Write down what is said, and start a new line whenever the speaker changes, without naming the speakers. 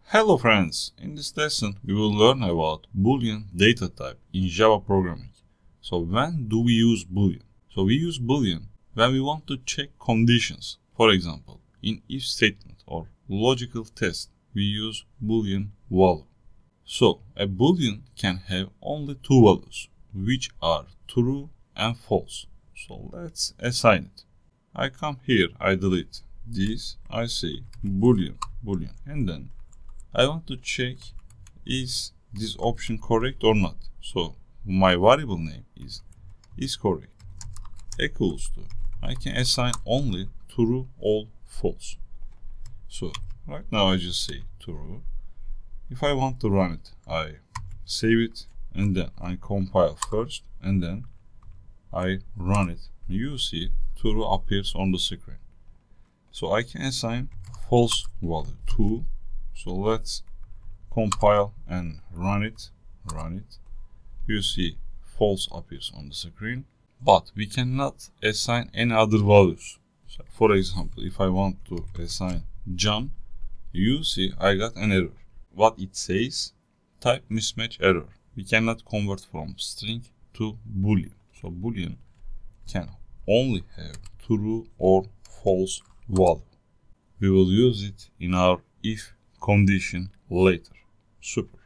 Hello friends, in this lesson we will learn about Boolean data type in Java programming. So when do we use Boolean? So we use Boolean when we want to check conditions. For example, in if statement or logical test, we use Boolean value. So a Boolean can have only two values, which are true and false. So let's assign it. I come here, I delete this, I say Boolean, and then I want to check is this option correct or not. So my variable name is correct equals to, I can assign only true or false. So right now I just say true. If I want to run it, I save it and then I compile first and then I run it. You see true appears on the screen. So I can assign false value 2. So let's compile and run it. You see false appears on the screen, but we cannot assign any other values. So for example, if I want to assign John, you see I got an error. What it says, type mismatch error. We cannot convert from string to Boolean. So Boolean can only have true or false value. We will use it in our if condition later. Super.